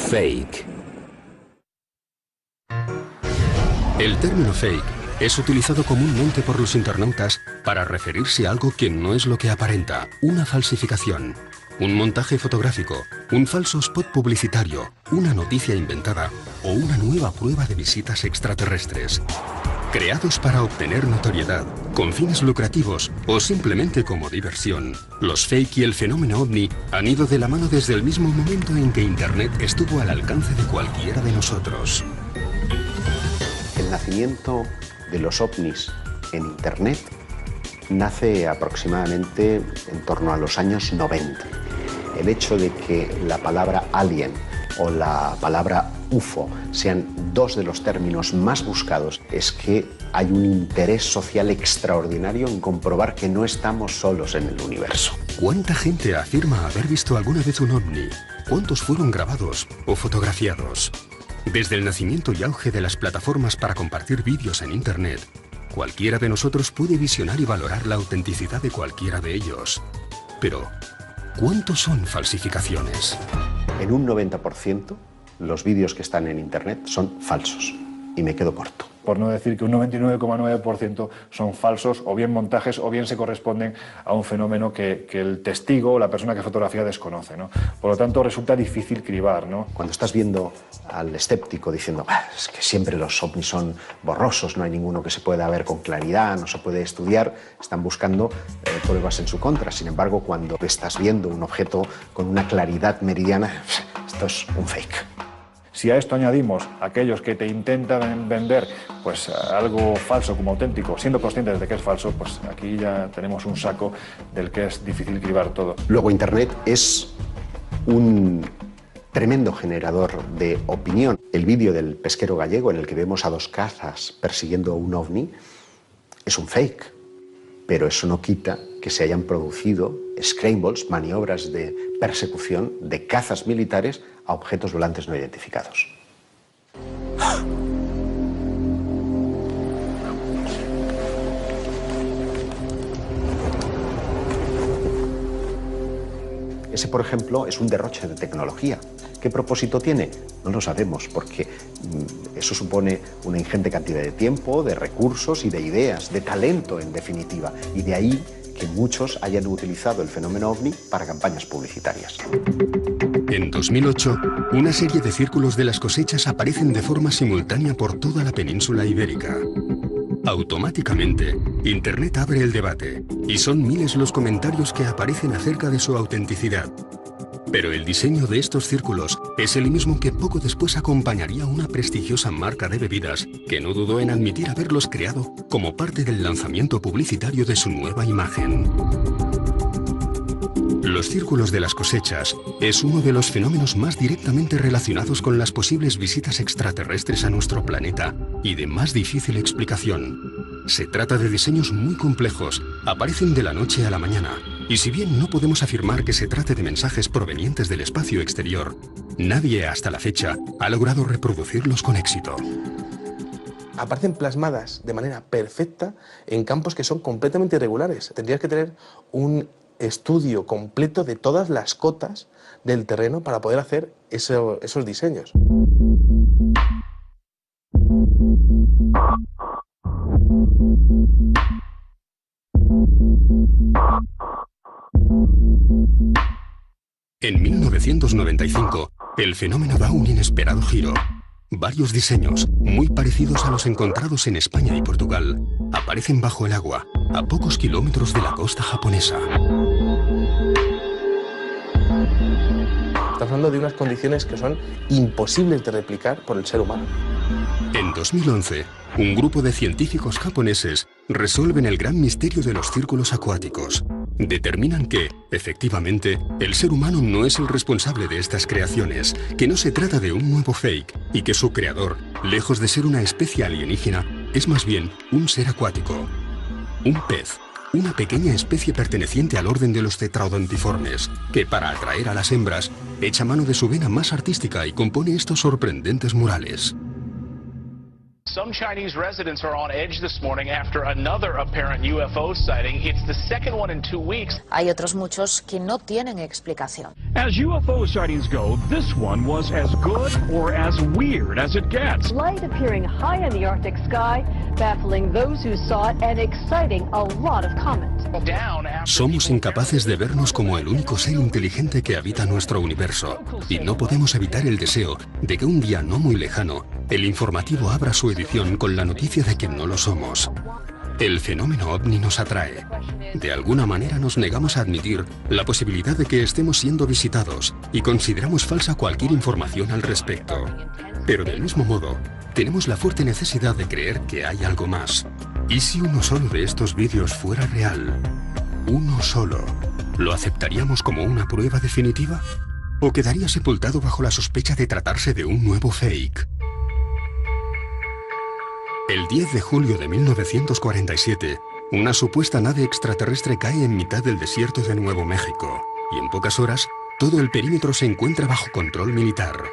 Fake. El término fake es utilizado comúnmente por los internautas para referirse a algo que no es lo que aparenta, una falsificación, un montaje fotográfico, un falso spot publicitario, una noticia inventada o una nueva prueba de visitas extraterrestres. Creados para obtener notoriedad, con fines lucrativos o simplemente como diversión, los fake y el fenómeno ovni han ido de la mano desde el mismo momento en que Internet estuvo al alcance de cualquiera de nosotros. El nacimiento de los ovnis en Internet nace aproximadamente en torno a los años 90. El hecho de que la palabra alien o la palabra UFO sean dos de los términos más buscados es que hay un interés social extraordinario en comprobar que no estamos solos en el universo. ¿Cuánta gente afirma haber visto alguna vez un ovni? ¿Cuántos fueron grabados o fotografiados? Desde el nacimiento y auge de las plataformas para compartir vídeos en Internet, cualquiera de nosotros puede visionar y valorar la autenticidad de cualquiera de ellos. Pero, ¿cuántos son falsificaciones? En un 90%, los vídeos que están en Internet son falsos. Y me quedo corto. Por no decir que un 99,9% son falsos, o bien montajes, o bien se corresponden a un fenómeno que el testigo o la persona que fotografía desconoce, ¿no? Por lo tanto, resulta difícil cribar, ¿no? Cuando estás viendo al escéptico diciendo es que siempre los ovnis son borrosos, no hay ninguno que se pueda ver con claridad, no se puede estudiar, están buscando pruebas en su contra. Sin embargo, cuando estás viendo un objeto con una claridad meridiana, esto es un fake. Si a esto añadimos aquellos que te intentan vender pues algo falso como auténtico, siendo conscientes de que es falso, pues aquí ya tenemos un saco del que es difícil cribar todo. Luego Internet es un tremendo generador de opinión. El vídeo del pesquero gallego en el que vemos a dos cazas persiguiendo un ovni es un fake, pero eso no quita que se hayan producido scrambles, maniobras de persecución de cazas militares a objetos volantes no identificados. Ese, por ejemplo, es un derroche de tecnología. ¿Qué propósito tiene? No lo sabemos, porque eso supone una ingente cantidad de tiempo, de recursos y de ideas, de talento, en definitiva. Y de ahí que muchos hayan utilizado el fenómeno ovni para campañas publicitarias. En 2008, una serie de círculos de las cosechas aparecen de forma simultánea por toda la península ibérica. Automáticamente, Internet abre el debate y son miles los comentarios que aparecen acerca de su autenticidad. Pero el diseño de estos círculos es el mismo que poco después acompañaría a una prestigiosa marca de bebidas que no dudó en admitir haberlos creado como parte del lanzamiento publicitario de su nueva imagen. Los círculos de las cosechas es uno de los fenómenos más directamente relacionados con las posibles visitas extraterrestres a nuestro planeta y de más difícil explicación. Se trata de diseños muy complejos, aparecen de la noche a la mañana, y si bien no podemos afirmar que se trate de mensajes provenientes del espacio exterior, nadie hasta la fecha ha logrado reproducirlos con éxito. Aparecen plasmadas de manera perfecta en campos que son completamente irregulares. Tendrías que tener un estudio completo de todas las cotas del terreno para poder hacer esos diseños. En 1995, el fenómeno da un inesperado giro. Varios diseños, muy parecidos a los encontrados en España y Portugal, aparecen bajo el agua, a pocos kilómetros de la costa japonesa. Estamos hablando de unas condiciones que son imposibles de replicar por el ser humano. En 2011, un grupo de científicos japoneses resuelven el gran misterio de los círculos acuáticos. Determinan que, efectivamente, el ser humano no es el responsable de estas creaciones, que no se trata de un nuevo fake y que su creador, lejos de ser una especie alienígena, es más bien un ser acuático. Un pez, una pequeña especie perteneciente al orden de los tetraodontiformes, que para atraer a las hembras, echa mano de su vena más artística y compone estos sorprendentes murales. Some Chinese residents are on edge this morning after another apparent UFO sighting. It's the second one in 2 weeks. Hay otros muchos que no tienen explicación. As UFO sightings go, this one was as good or as weird as it gets. Light appearing high in the Arctic sky, baffling those who saw it and exciting a lot of comment. Somos incapaces de vernos como el único ser inteligente que habita nuestro universo, y no podemos evitar el deseo de que un día no muy lejano, el informativo abra su edición con la noticia de que no lo somos. El fenómeno ovni nos atrae. De alguna manera nos negamos a admitir la posibilidad de que estemos siendo visitados y consideramos falsa cualquier información al respecto. Pero del mismo modo, tenemos la fuerte necesidad de creer que hay algo más. ¿Y si uno solo de estos vídeos fuera real? ¿Uno solo? ¿Lo aceptaríamos como una prueba definitiva? ¿O quedaría sepultado bajo la sospecha de tratarse de un nuevo fake? El 10 de julio de 1947, una supuesta nave extraterrestre cae en mitad del desierto de Nuevo México, y en pocas horas, todo el perímetro se encuentra bajo control militar.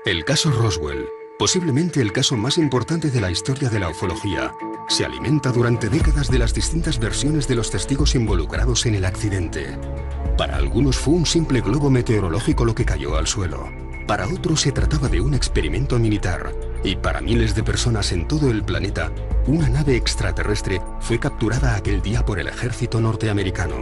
El caso Roswell, posiblemente el caso más importante de la historia de la ufología, se alimenta durante décadas de las distintas versiones de los testigos involucrados en el accidente. Para algunos fue un simple globo meteorológico lo que cayó al suelo. Para otros se trataba de un experimento militar. Y para miles de personas en todo el planeta, una nave extraterrestre fue capturada aquel día por el ejército norteamericano.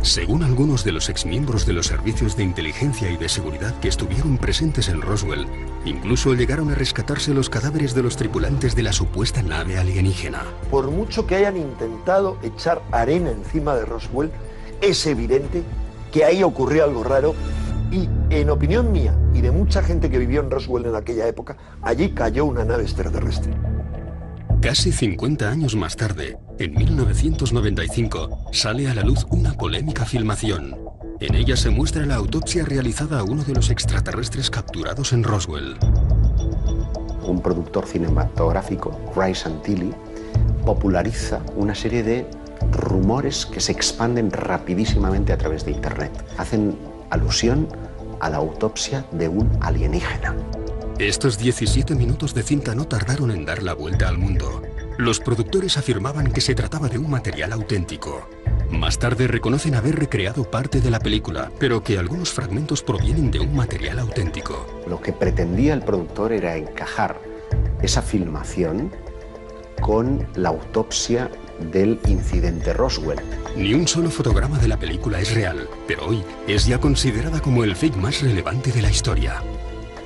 Según algunos de los exmiembros de los servicios de inteligencia y de seguridad que estuvieron presentes en Roswell, incluso llegaron a rescatarse los cadáveres de los tripulantes de la supuesta nave alienígena. Por mucho que hayan intentado echar arena encima de Roswell, es evidente que ahí ocurrió algo raro y, en opinión mía y de mucha gente que vivió en Roswell en aquella época, allí cayó una nave extraterrestre. Casi 50 años más tarde, en 1995, sale a la luz una polémica filmación. En ella se muestra la autopsia realizada a uno de los extraterrestres capturados en Roswell. Un productor cinematográfico, Ray Santilli, populariza una serie de rumores que se expanden rapidísimamente a través de Internet. Hacen alusión a la autopsia de un alienígena. Estos 17 minutos de cinta no tardaron en dar la vuelta al mundo. Los productores afirmaban que se trataba de un material auténtico. Más tarde reconocen haber recreado parte de la película, pero que algunos fragmentos provienen de un material auténtico. Lo que pretendía el productor era encajar esa filmación con la autopsia del incidente Roswell. Ni un solo fotograma de la película es real, pero hoy es ya considerada como el fake más relevante de la historia.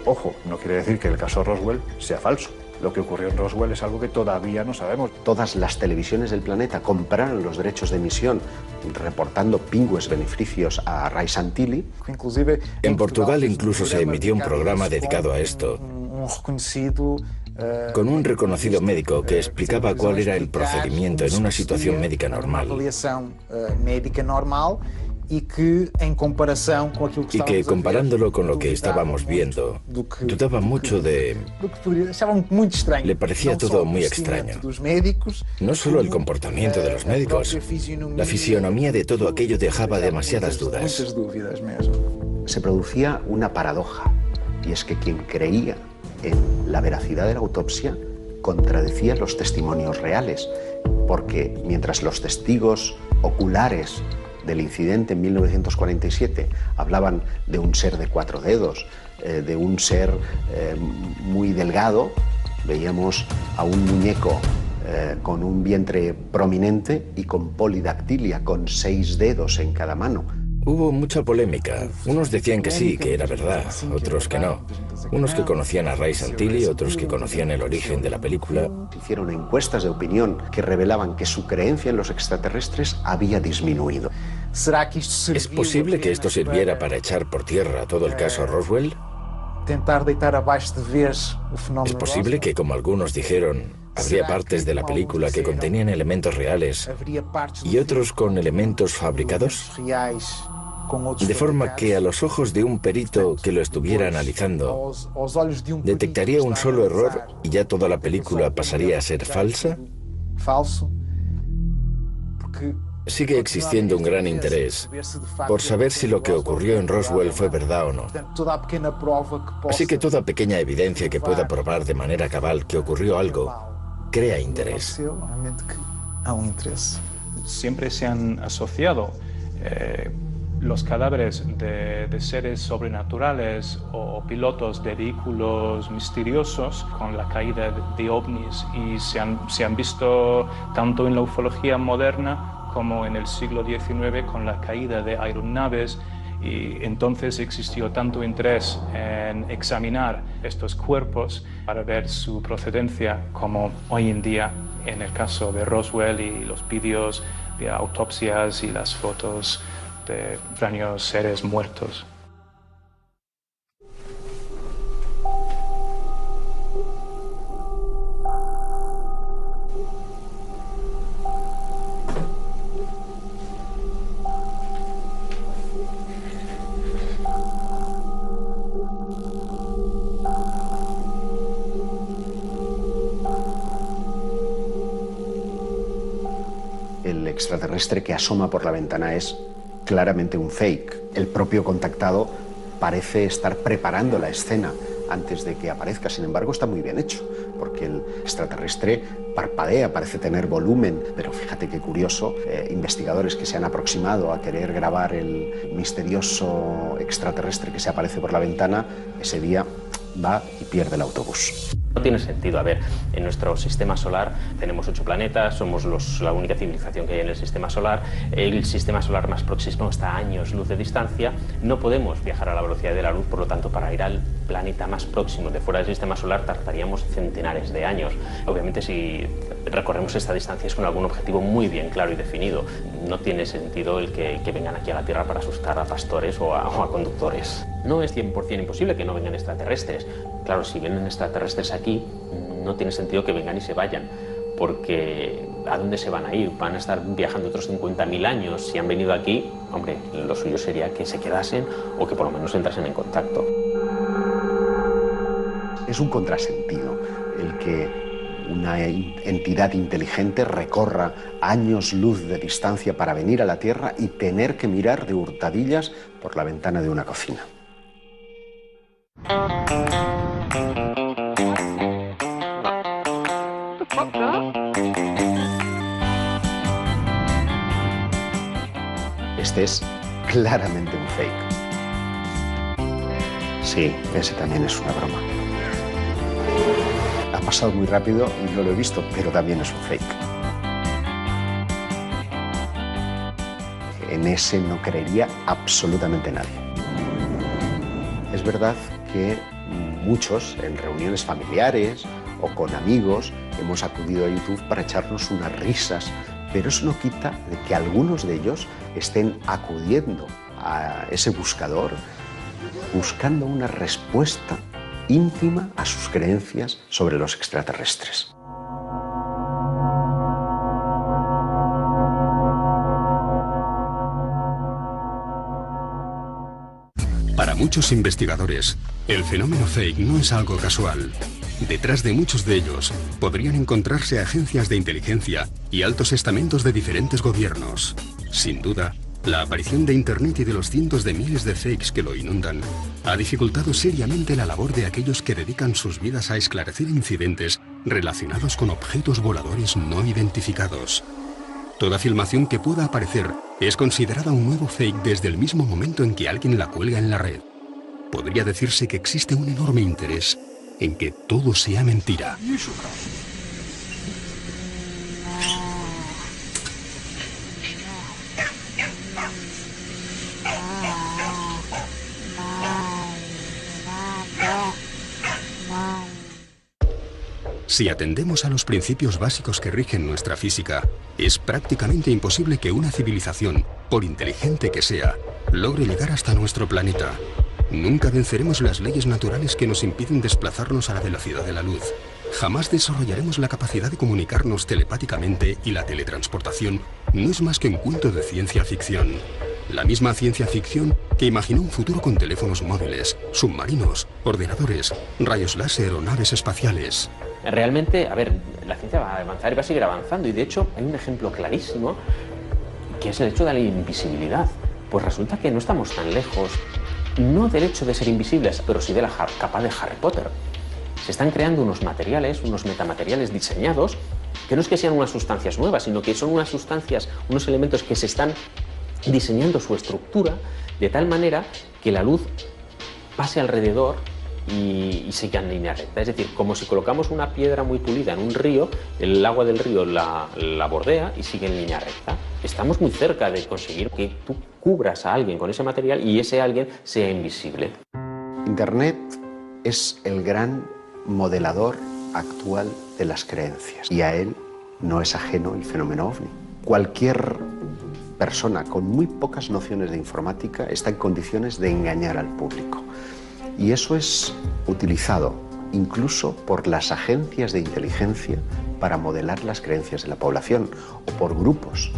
Ojo, no quiere decir que el caso Roswell sea falso. Lo que ocurrió en Roswell es algo que todavía no sabemos. Todas las televisiones del planeta compraron los derechos de emisión, reportando pingües beneficios a Ray Santilli. En Portugal incluso se emitió un programa dedicado a esto, con un reconocido médico que explicaba cuál era el procedimiento en una situación médica normal. Y que comparándolo con lo que estábamos viendo, dudaba mucho de... Le parecía todo muy extraño. No solo el comportamiento de los médicos, la fisionomía de todo aquello dejaba demasiadas dudas. Se producía una paradoja, y es que quien creía en la veracidad de la autopsia contradecía los testimonios reales, porque mientras los testigos oculares del incidente en 1947 hablaban de un ser de 4 dedos, de un ser muy delgado, veíamos a un muñeco con un vientre prominente y con polidactilia, con 6 dedos en cada mano. Hubo mucha polémica. Unos decían que sí, que era verdad, otros que no. Unos que conocían a Ray Santilli, otros que conocían el origen de la película. Hicieron encuestas de opinión que revelaban que su creencia en los extraterrestres había disminuido. ¿Es posible que esto sirviera para echar por tierra todo el caso Roswell? ¿Es posible que, como algunos dijeron, habría partes de la película que contenían elementos reales y otros con elementos fabricados? De forma que a los ojos de un perito que lo estuviera analizando, detectaría un solo error y ya toda la película pasaría a ser falsa. Sigue existiendo un gran interés por saber si lo que ocurrió en Roswell fue verdad o no. Así que toda pequeña evidencia que pueda probar de manera cabal que ocurrió algo, crea interés. Siempre se han asociado los cadáveres de seres sobrenaturales o pilotos de vehículos misteriosos con la caída de ovnis, y se han visto tanto en la ufología moderna como en el siglo XIX con la caída de aeronaves, y entonces existió tanto interés en examinar estos cuerpos para ver su procedencia como hoy en día en el caso de Roswell y los vídeos de autopsias y las fotos de extraños seres muertos. El extraterrestre que asoma por la ventana es claramente un fake. El propio contactado parece estar preparando la escena antes de que aparezca. Sin embargo, está muy bien hecho, porque el extraterrestre parpadea, parece tener volumen, pero fíjate qué curioso, investigadores que se han aproximado a querer grabar el misterioso extraterrestre que se aparece por la ventana, ese día va y pierde el autobús. No tiene sentido. A ver, en nuestro sistema solar tenemos 8 planetas, somos la única civilización que hay en el sistema solar. El sistema solar más próximo está a años luz de distancia. No podemos viajar a la velocidad de la luz, por lo tanto, para ir al planeta más próximo de fuera del sistema solar tardaríamos centenares de años. Obviamente, si recorremos esta distancia es con algún objetivo muy bien claro y definido. No tiene sentido el que vengan aquí a la Tierra para asustar a pastores o a conductores. No es 100% imposible que no vengan extraterrestres. Claro, si vienen extraterrestres aquí, no tiene sentido que vengan y se vayan, porque ¿a dónde se van a ir? Van a estar viajando otros 50.000 años. Si han venido aquí, hombre, lo suyo sería que se quedasen o que por lo menos entrasen en contacto. Es un contrasentido el que una entidad inteligente recorra años luz de distancia para venir a la Tierra y tener que mirar de hurtadillas por la ventana de una cocina. Este es claramente un fake. Sí, ese también es una broma. Ha pasado muy rápido y no lo he visto, pero también es un fake. En ese no creería absolutamente nadie. Es verdad que muchos, en reuniones familiares o con amigos, hemos acudido a YouTube para echarnos unas risas, pero eso no quita de que algunos de ellos estén acudiendo a ese buscador buscando una respuesta íntima a sus creencias sobre los extraterrestres. Para muchos investigadores, el fenómeno fake no es algo casual. Detrás de muchos de ellos podrían encontrarse agencias de inteligencia y altos estamentos de diferentes gobiernos. Sin duda, la aparición de Internet y de los cientos de miles de fakes que lo inundan ha dificultado seriamente la labor de aquellos que dedican sus vidas a esclarecer incidentes relacionados con objetos voladores no identificados. Toda filmación que pueda aparecer es considerada un nuevo fake desde el mismo momento en que alguien la cuelga en la red. Podría decirse que existe un enorme interés en que todo sea mentira. Si atendemos a los principios básicos que rigen nuestra física, es prácticamente imposible que una civilización, por inteligente que sea, logre llegar hasta nuestro planeta. Nunca venceremos las leyes naturales que nos impiden desplazarnos a la velocidad de la luz. Jamás desarrollaremos la capacidad de comunicarnos telepáticamente, y la teletransportación no es más que un cuento de ciencia ficción. La misma ciencia ficción que imaginó un futuro con teléfonos móviles, submarinos, ordenadores, rayos láser o naves espaciales. Realmente, a ver, la ciencia va a avanzar y va a seguir avanzando, y de hecho hay un ejemplo clarísimo que es el hecho de la invisibilidad. Pues resulta que no estamos tan lejos, no del hecho de ser invisibles, pero sí de la capa de Harry Potter. Se están creando unos materiales, unos metamateriales diseñados, que no es que sean unas sustancias nuevas, sino que son unas sustancias, unos elementos que se están diseñando su estructura de tal manera que la luz pase alrededor y siga en línea recta. Es decir, como si colocamos una piedra muy pulida en un río, el agua del río la bordea y sigue en línea recta. Estamos muy cerca de conseguir que tú cubras a alguien con ese material y ese alguien sea invisible. Internet es el gran modelador actual de las creencias y a él no es ajeno el fenómeno OVNI. Cualquier persona con muy pocas nociones de informática está en condiciones de engañar al público. Y eso es utilizado incluso por las agencias de inteligencia para modelar las creencias de la población o por grupos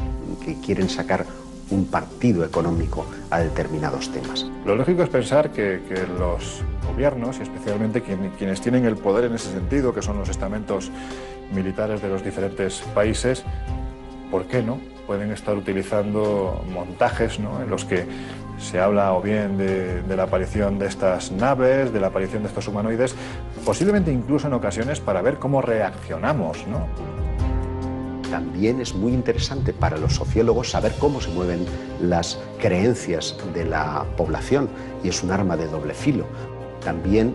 que quieren sacar un partido económico a determinados temas. Lo lógico es pensar que los gobiernos, y especialmente quienes tienen el poder en ese sentido, que son los estamentos militares de los diferentes países, ¿por qué no? Pueden estar utilizando montajes, ¿no?, en los que se habla o bien de la aparición de estas naves, de la aparición de estos humanoides, posiblemente incluso en ocasiones para ver cómo reaccionamos, ¿no? También es muy interesante para los sociólogos saber cómo se mueven las creencias de la población y es un arma de doble filo. También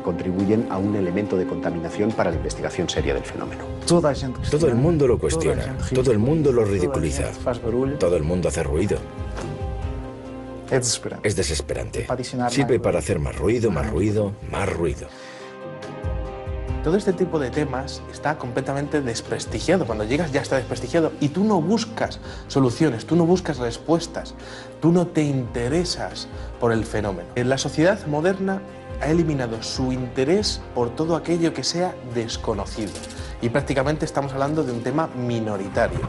contribuyen a un elemento de contaminación para la investigación seria del fenómeno. Todo el mundo lo cuestiona, todo el mundo lo ridiculiza, todo el mundo hace ruido. Es desesperante. Sirve para hacer más ruido, más ruido, más ruido. Todo este tipo de temas está completamente desprestigiado. Cuando llegas ya está desprestigiado y tú no buscas soluciones, tú no buscas respuestas, tú no te interesas por el fenómeno. La sociedad moderna ha eliminado su interés por todo aquello que sea desconocido y prácticamente estamos hablando de un tema minoritario.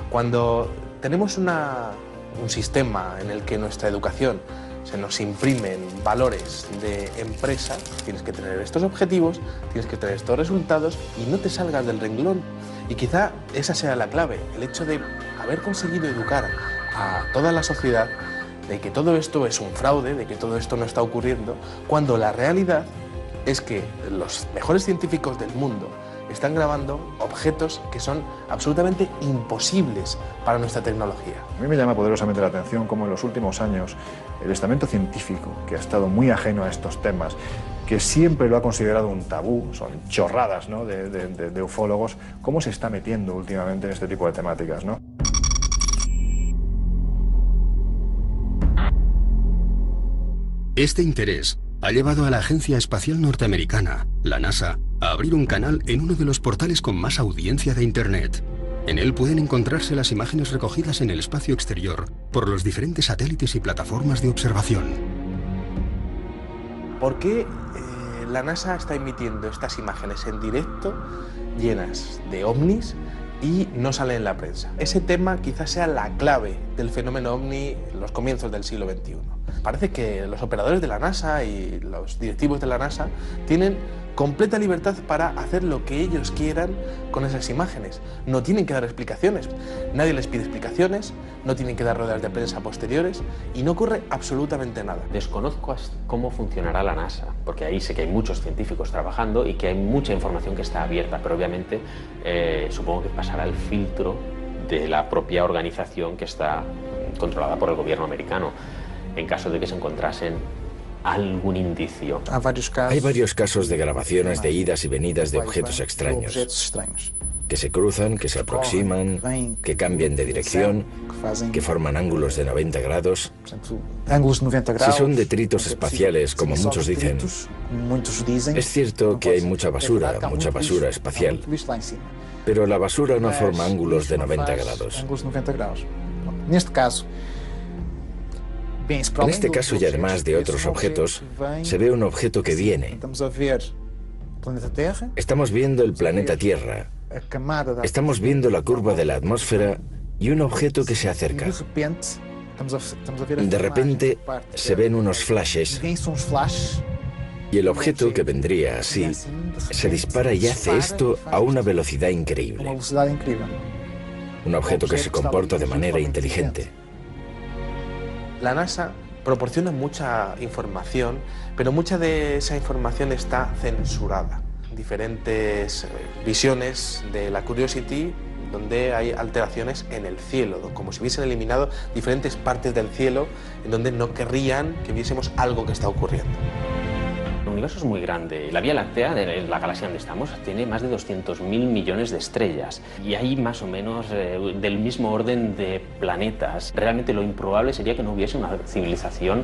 Cuando tenemos un sistema en el que nuestra educación se nos imprimen valores de empresa, tienes que tener estos objetivos, tienes que tener estos resultados y no te salgas del renglón. Y quizá esa sea la clave, el hecho de haber conseguido educar a toda la sociedad de que todo esto es un fraude, de que todo esto no está ocurriendo, cuando la realidad es que los mejores científicos del mundo están grabando objetos que son absolutamente imposibles para nuestra tecnología. A mí me llama poderosamente la atención cómo en los últimos años el estamento científico, que ha estado muy ajeno a estos temas, que siempre lo ha considerado un tabú, son chorradas, ¿no?, de ufólogos, cómo se está metiendo últimamente en este tipo de temáticas, ¿no? Este interés ha llevado a la Agencia Espacial Norteamericana, la NASA, a abrir un canal en uno de los portales con más audiencia de Internet. En él pueden encontrarse las imágenes recogidas en el espacio exterior por los diferentes satélites y plataformas de observación. ¿Por qué la NASA está emitiendo estas imágenes en directo llenas de ovnis y no sale en la prensa? Ese tema quizás sea la clave del fenómeno ovni en los comienzos del siglo XXI. Parece que los operadores de la NASA y los directivos de la NASA tienen completa libertad para hacer lo que ellos quieran con esas imágenes. No tienen que dar explicaciones. Nadie les pide explicaciones, no tienen que dar ruedas de prensa posteriores y no ocurre absolutamente nada. Desconozco cómo funcionará la NASA, porque ahí sé que hay muchos científicos trabajando y que hay mucha información que está abierta, pero obviamente supongo que pasará el filtro de la propia organización que está controlada por el gobierno americano, en caso de que se encontrasen algún indicio. Hay varios casos de grabaciones de idas y venidas de objetos extraños, que se cruzan, que se aproximan, que cambian de dirección, que forman ángulos de 90 grados. Si son detritos espaciales, como muchos dicen, es cierto que hay mucha basura espacial, pero la basura no forma ángulos de 90 grados. En este caso, y además de otros objetos, se ve un objeto que viene. Estamos viendo el planeta Tierra, estamos viendo la curva de la atmósfera y un objeto que se acerca. De repente se ven unos flashes y el objeto, que vendría así, se dispara y hace esto a una velocidad increíble. un objeto que se comporta de manera inteligente. La NASA proporciona mucha información, pero mucha de esa información está censurada. Diferentes visiones de la Curiosity donde hay alteraciones en el cielo, como si hubiesen eliminado diferentes partes del cielo en donde no querrían que viésemos algo que está ocurriendo. El universo es muy grande. La Vía Láctea, de la galaxia donde estamos, tiene más de 200.000 millones de estrellas. Y hay más o menos del mismo orden de planetas. Realmente lo improbable sería que no hubiese una civilización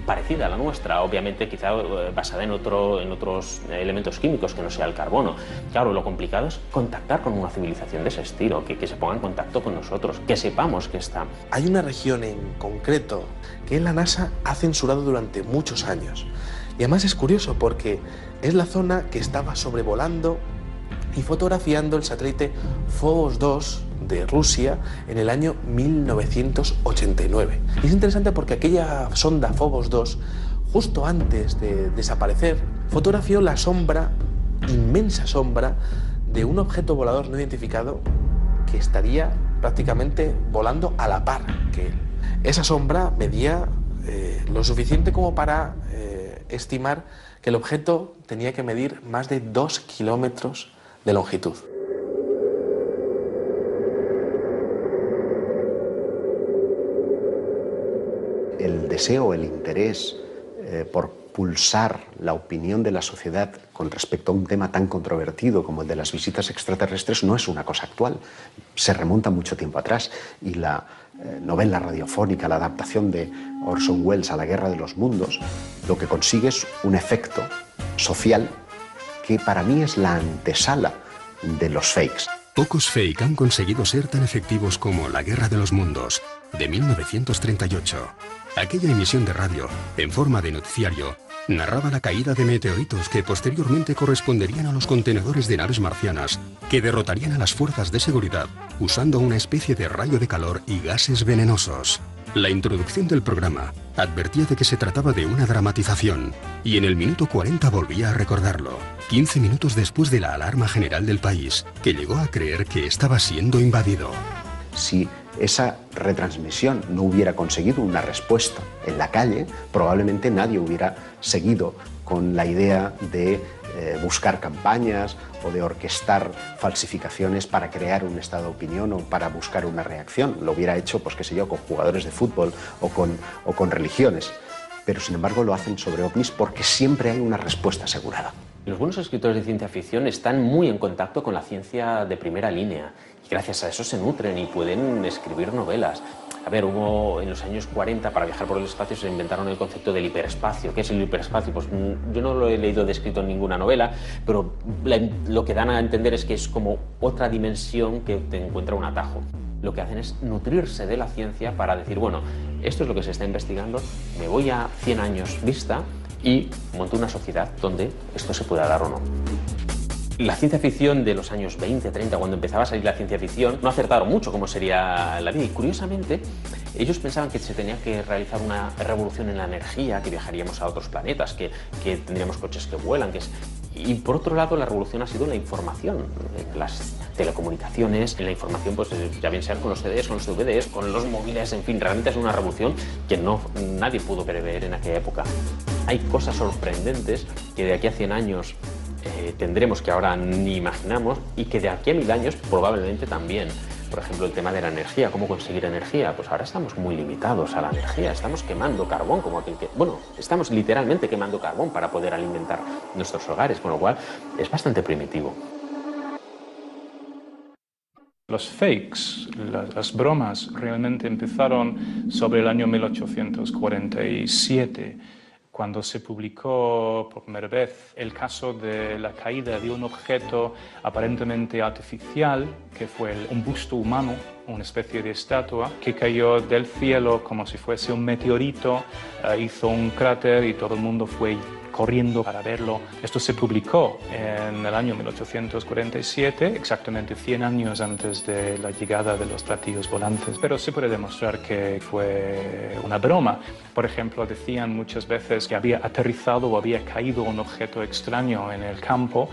parecida a la nuestra. Obviamente quizá basada en otros elementos químicos que no sea el carbono. Claro, lo complicado es contactar con una civilización de ese estilo, que se ponga en contacto con nosotros, que sepamos que está. Hay una región en concreto que la NASA ha censurado durante muchos años. Y además es curioso porque es la zona que estaba sobrevolando y fotografiando el satélite Phobos 2 de Rusia en el año 1989. Y es interesante porque aquella sonda Phobos 2, justo antes de desaparecer, fotografió la sombra, inmensa sombra, de un objeto volador no identificado que estaría prácticamente volando a la par que él. Esa sombra medía lo suficiente como para estimar que el objeto tenía que medir más de 2 kilómetros de longitud. El deseo, el interés por pulsar la opinión de la sociedad con respecto a un tema tan controvertido como el de las visitas extraterrestres no es una cosa actual. Se remonta mucho tiempo atrás y la novela radiofónica, la adaptación de Orson Welles a La Guerra de los Mundos, lo que consigue es un efecto social que para mí es la antesala de los fakes. Pocos fake han conseguido ser tan efectivos como La Guerra de los Mundos, de 1938. Aquella emisión de radio, en forma de noticiario, narraba la caída de meteoritos que posteriormente corresponderían a los contenedores de naves marcianas, que derrotarían a las fuerzas de seguridad usando una especie de rayo de calor y gases venenosos. La introducción del programa advertía de que se trataba de una dramatización, y en el minuto 40 volvía a recordarlo, 15 minutos después de la alarma general del país, que llegó a creer que estaba siendo invadido. Si esa retransmisión no hubiera conseguido una respuesta en la calle, probablemente nadie hubiera seguido con la idea de buscar campañas o de orquestar falsificaciones para crear un estado de opinión o para buscar una reacción. Lo hubiera hecho, pues qué sé yo, con jugadores de fútbol o con religiones. Pero sin embargo lo hacen sobre ovnis porque siempre hay una respuesta asegurada. Los buenos escritores de ciencia ficción están muy en contacto con la ciencia de primera línea y gracias a eso se nutren y pueden escribir novelas. A ver, hubo en los años 40, para viajar por el espacio, se inventaron el concepto del hiperespacio. ¿Qué es el hiperespacio? Pues yo no lo he leído descrito en ninguna novela, pero lo que dan a entender es que es como otra dimensión que te encuentra un atajo. Lo que hacen es nutrirse de la ciencia para decir, bueno, esto es lo que se está investigando, me voy a 100 años vista y monto una sociedad donde esto se pueda dar o no. La ciencia ficción de los años 20, 30, cuando empezaba a salir la ciencia ficción, no acertaron mucho cómo sería la vida. Y curiosamente, ellos pensaban que se tenía que realizar una revolución en la energía, que viajaríamos a otros planetas, que tendríamos coches que vuelan. Y por otro lado, la revolución ha sido la información, las telecomunicaciones, en la información, pues ya bien sean con los CDs, con los DVDs, con los móviles, en fin, realmente es una revolución que nadie pudo prever en aquella época. Hay cosas sorprendentes que de aquí a 100 años tendremos que ahora ni imaginamos y que de aquí a 1000 años probablemente también. Por ejemplo, el tema de la energía, cómo conseguir energía. Pues ahora estamos muy limitados a la energía, estamos quemando carbón, estamos literalmente quemando carbón para poder alimentar nuestros hogares, con lo cual es bastante primitivo. Los fakes, las bromas, realmente empezaron sobre el año 1847, cuando se publicó por primera vez el caso de la caída de un objeto aparentemente artificial, que fue un busto humano, una especie de estatua, que cayó del cielo como si fuese un meteorito, hizo un cráter y todo el mundo fue corriendo para verlo. Esto se publicó en el año 1847, exactamente 100 años antes de la llegada de los platillos volantes, pero se puede demostrar que fue una broma. Por ejemplo, decían muchas veces que había aterrizado o había caído un objeto extraño en el campo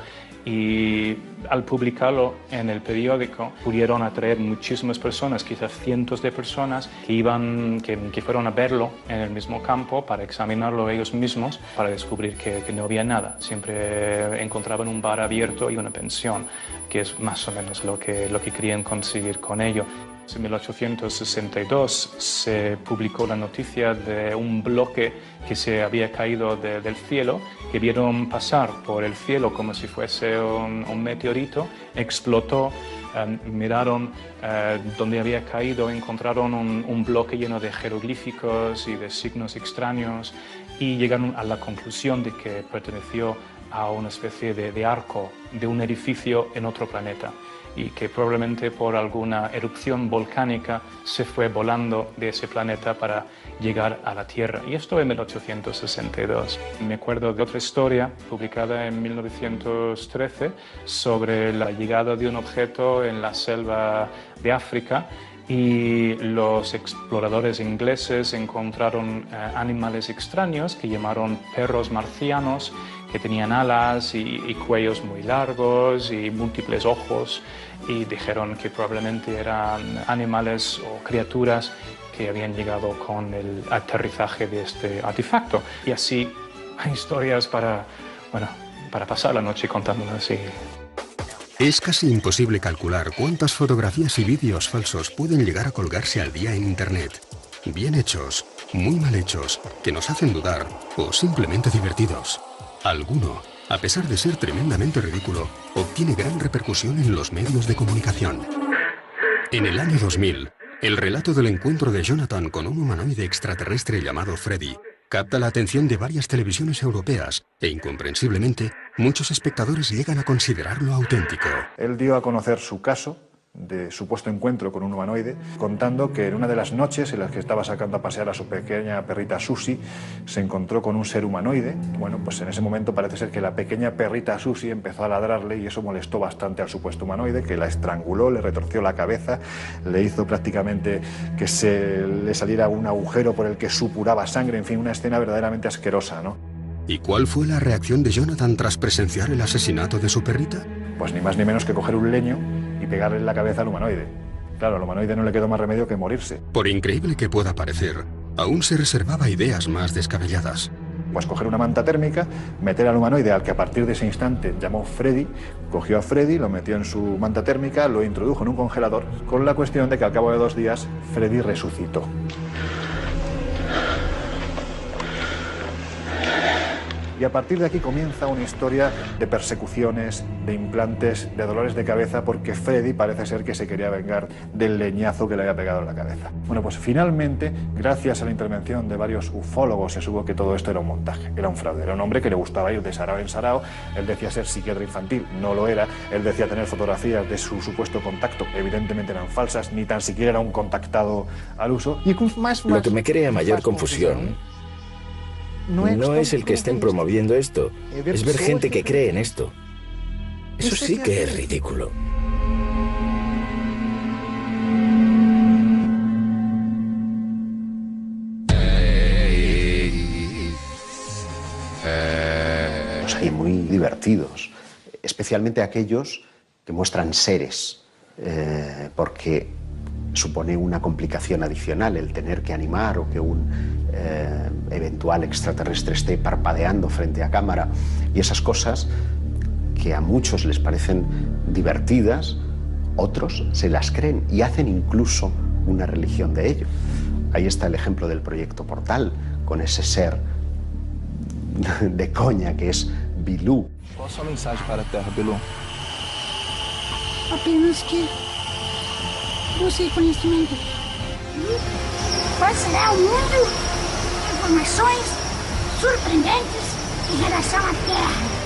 Y al publicarlo en el periódico pudieron atraer muchísimas personas, quizás cientos de personas que fueron a verlo en el mismo campo para examinarlo ellos mismos, para descubrir que no había nada. Siempre encontraban un bar abierto y una pensión, que es más o menos lo que querían conseguir con ello. En 1862 se publicó la noticia de un bloque que se había caído del cielo, que vieron pasar por el cielo como si fuese un meteorito, explotó, miraron donde había caído, encontraron un bloque lleno de jeroglíficos y de signos extraños y llegaron a la conclusión de que perteneció a una especie de arco de un edificio en otro planeta, y que probablemente por alguna erupción volcánica se fue volando de ese planeta para llegar a la Tierra. Y esto en 1862. Me acuerdo de otra historia publicada en 1913 sobre la llegada de un objeto en la selva de África, y los exploradores ingleses encontraron animales extraños que llamaron perros marcianos, que tenían alas y cuellos muy largos y múltiples ojos, y dijeron que probablemente eran animales o criaturas que habían llegado con el aterrizaje de este artefacto. Y así hay historias para pasar la noche contándolas así. Es casi imposible calcular cuántas fotografías y vídeos falsos pueden llegar a colgarse al día en Internet. Bien hechos, muy mal hechos, que nos hacen dudar o simplemente divertidos. Alguno, a pesar de ser tremendamente ridículo, obtiene gran repercusión en los medios de comunicación. En el año 2000, el relato del encuentro de Jonathan con un humanoide extraterrestre llamado Freddy capta la atención de varias televisiones europeas e, incomprensiblemente, muchos espectadores llegan a considerarlo auténtico. Él dio a conocer su caso de supuesto encuentro con un humanoide, contando que en una de las noches en las que estaba sacando a pasear a su pequeña perrita Susie, se encontró con un ser humanoide. Bueno, pues en ese momento parece ser que la pequeña perrita Susie empezó a ladrarle, y eso molestó bastante al supuesto humanoide, que la estranguló, le retorció la cabeza, le hizo prácticamente que se le saliera un agujero por el que supuraba sangre, en fin, una escena verdaderamente asquerosa, ¿no? ¿Y cuál fue la reacción de Jonathan tras presenciar el asesinato de su perrita? Pues ni más ni menos que coger un leño y pegarle en la cabeza al humanoide. Claro, al humanoide no le quedó más remedio que morirse. Por increíble que pueda parecer, aún se reservaba ideas más descabelladas. Pues coger una manta térmica, meter al humanoide, al que a partir de ese instante llamó Freddy, cogió a Freddy, lo metió en su manta térmica, lo introdujo en un congelador, con la cuestión de que al cabo de 2 días Freddy resucitó. Y a partir de aquí comienza una historia de persecuciones, de implantes, de dolores de cabeza, porque Freddy parece ser que se quería vengar del leñazo que le había pegado en la cabeza. Bueno, pues finalmente, gracias a la intervención de varios ufólogos, se supo que todo esto era un montaje, era un fraude. Era un hombre que le gustaba ir de sarao en sarao. Él decía ser psiquiatra infantil, no lo era. Él decía tener fotografías de su supuesto contacto, evidentemente eran falsas, ni tan siquiera era un contactado al uso. Lo que me crea mayor confusión no es el que estén promoviendo esto, es ver gente que cree en esto. Eso sí que es ridículo. Hay muy divertidos, especialmente aquellos que muestran seres, porque supone una complicación adicional el tener que animar o que un eventual extraterrestre esté parpadeando frente a cámara, y esas cosas que a muchos les parecen divertidas, otros se las creen y hacen incluso una religión de ello. Ahí está el ejemplo del proyecto Portal, con ese ser de coña que es Bilú. Qual a sua mensagem para a Terra, Bilú? Apenas que busque conhecimento. Passará ao mundo informações surpreendentes em relação à Terra.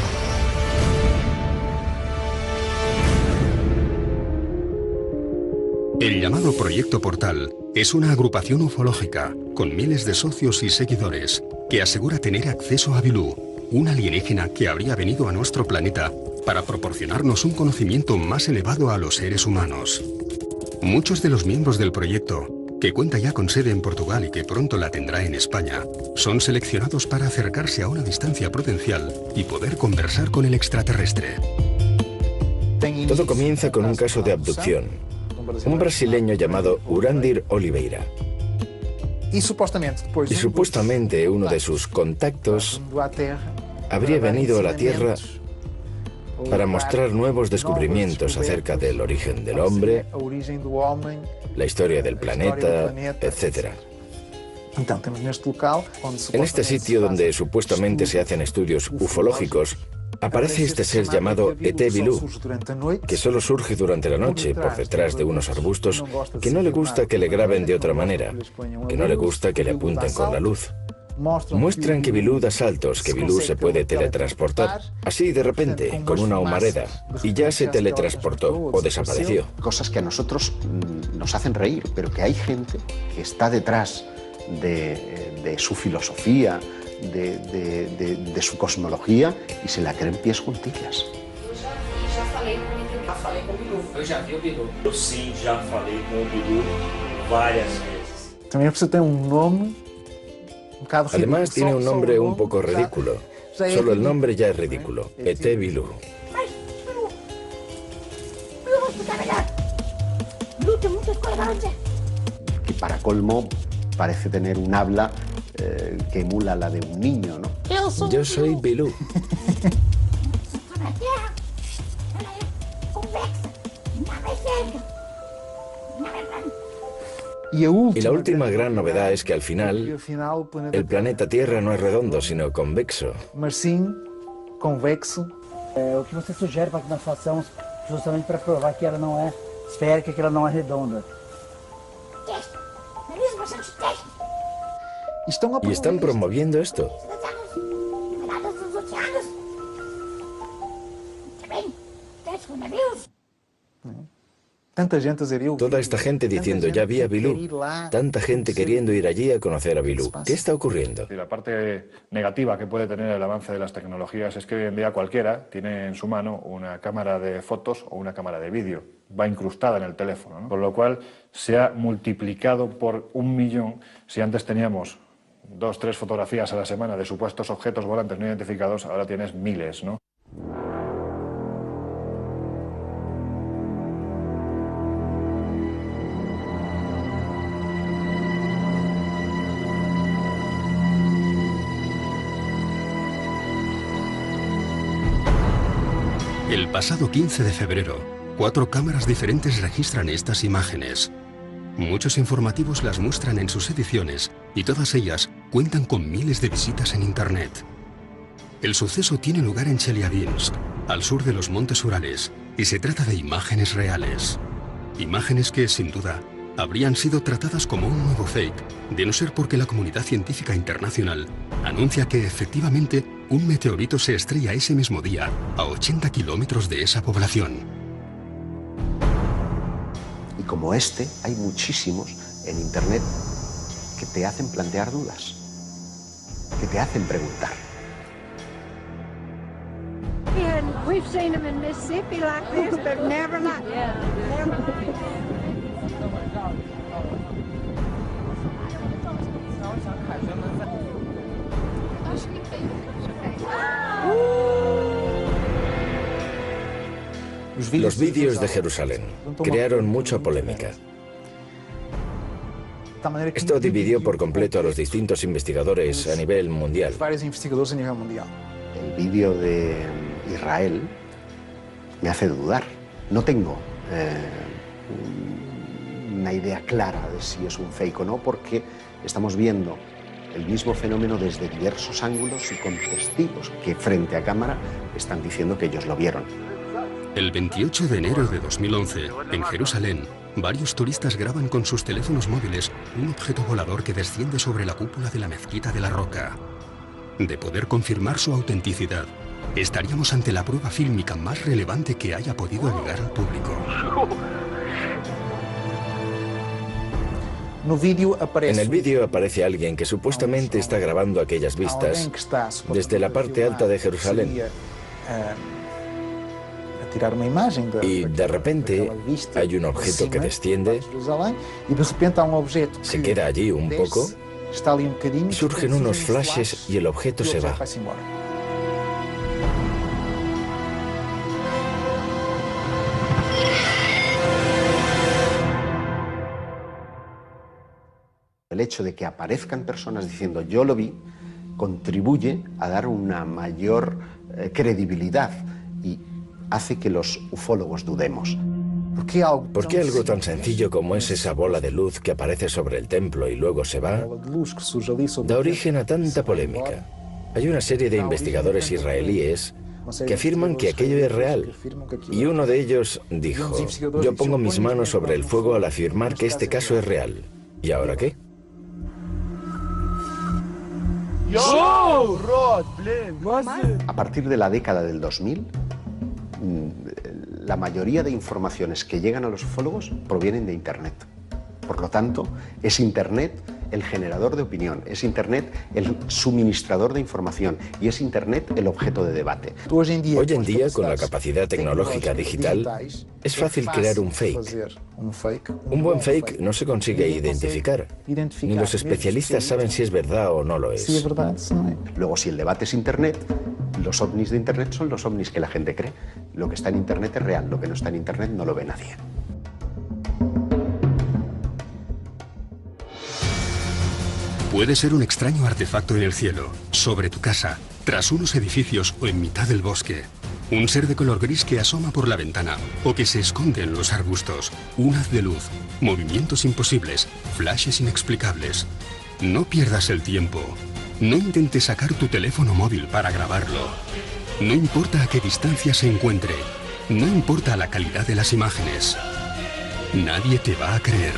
El llamado Proyecto Portal es una agrupación ufológica con miles de socios y seguidores que asegura tener acceso a Bilú, un alienígena que habría venido a nuestro planeta para proporcionarnos un conocimiento más elevado a los seres humanos. Muchos de los miembros del proyecto, que cuenta ya con sede en Portugal y que pronto la tendrá en España, son seleccionados para acercarse a una distancia prudencial y poder conversar con el extraterrestre. Todo comienza con un caso de abducción. Un brasileño llamado Urandir Oliveira. Y supuestamente uno de sus contactos habría venido a la Tierra para mostrar nuevos descubrimientos acerca del origen del hombre, la historia del planeta, etc. En este sitio donde supuestamente se hacen estudios ufológicos, aparece este ser llamado E.T. Bilú, que solo surge durante la noche por detrás de unos arbustos, que no le gusta que le graben de otra manera, que no le gusta que le apunten con la luz. Muestran que Bilú da saltos, que Bilú se puede teletransportar, así de repente, con una humareda, y ya se teletransportó o desapareció. Cosas que a nosotros nos hacen reír, pero que hay gente que está detrás de su filosofía, de su cosmología, y se la creen pies juntillas. Já falei com o Bilu. Eu já vi o Bilu. Eu sim, já falei com o Bilu várias vezes. Também precisa ter nome. Además tiene un nombre un poco ridículo. Solo el nombre ya es ridículo. E.T. Bilú. Que para colmo parece tener un habla que emula la de un niño, ¿no? Yo soy Bilú. Y la última gran novedad es que al final el planeta Tierra no es redondo, sino convexo. Mas sim, convexo. O que você sugere para que nós façamos justamente para provar que ela não é esférica, que ela não é redonda? Y están promoviendo esto. Toda esta gente diciendo, ya vi a Bilú. Tanta gente queriendo ir allí a conocer a Bilú. ¿Qué está ocurriendo? La parte negativa que puede tener el avance de las tecnologías es que hoy en día cualquiera tiene en su mano una cámara de fotos o una cámara de vídeo. Va incrustada en el teléfono, ¿no? Con lo cual se ha multiplicado por 1 millón. Si antes teníamos 2 o 3 fotografías a la semana de supuestos objetos volantes no identificados, ahora tienes miles, ¿no? El pasado 15 de febrero, 4 cámaras diferentes registran estas imágenes. Muchos informativos las muestran en sus ediciones y todas ellas cuentan con miles de visitas en Internet. El suceso tiene lugar en Chelyabinsk, al sur de los Montes Urales, y se trata de imágenes reales. Imágenes que, sin duda, habrían sido tratadas como un nuevo fake, de no ser porque la comunidad científica internacional anuncia que efectivamente un meteorito se estrella ese mismo día a 80 kilómetros de esa población. Y como este, hay muchísimos en Internet que te hacen plantear dudas, que te hacen preguntar. And we've seen them in Mississippi like this, but never like that. Los vídeos de Jerusalén crearon mucha polémica. Esto dividió por completo a los distintos investigadores a nivel mundial. El vídeo de Israel me hace dudar. No tengo una idea clara de si es un fake o no, porque estamos viendo el mismo fenómeno desde diversos ángulos y con testigos que frente a cámara están diciendo que ellos lo vieron. El 28 de enero de 2011, en Jerusalén, varios turistas graban con sus teléfonos móviles un objeto volador que desciende sobre la cúpula de la Mezquita de la Roca. De poder confirmar su autenticidad, estaríamos ante la prueba fílmica más relevante que haya podido llegar al público. En el vídeo aparece alguien que supuestamente está grabando aquellas vistas desde la parte alta de Jerusalén. Y de repente hay un objeto que desciende, se queda allí un poco, surgen unos flashes y el objeto se va. el hecho de que aparezcan personas diciendo yo lo vi, contribuye a dar una mayor credibilidad y hace que los ufólogos dudemos. ¿Por qué algo tan sencillo como es esa bola de luz que aparece sobre el templo y luego se va, da origen a tanta polémica? Hay una serie de investigadores israelíes que afirman que aquello es real. Y uno de ellos dijo, yo pongo mis manos sobre el fuego al afirmar que este caso es real. ¿Y ahora qué? A partir de la década del 2000, la mayoría de informaciones que llegan a los ufólogos provienen de Internet. Por lo tanto, es Internet el generador de opinión, es Internet el suministrador de información y es Internet el objeto de debate. Hoy en día, con la capacidad tecnológica digital, es fácil crear un fake. Un buen fake no se consigue identificar. Ni los especialistas saben si es verdad o no lo es. Luego, si el debate es Internet, los ovnis de Internet son los ovnis que la gente cree. Lo que está en Internet es real, lo que no está en Internet no lo ve nadie. Puede ser un extraño artefacto en el cielo, sobre tu casa, tras unos edificios o en mitad del bosque. Un ser de color gris que asoma por la ventana o que se esconde en los arbustos. Un haz de luz, movimientos imposibles, flashes inexplicables. No pierdas el tiempo. No intentes sacar tu teléfono móvil para grabarlo. No importa a qué distancia se encuentre. No importa la calidad de las imágenes. Nadie te va a creer.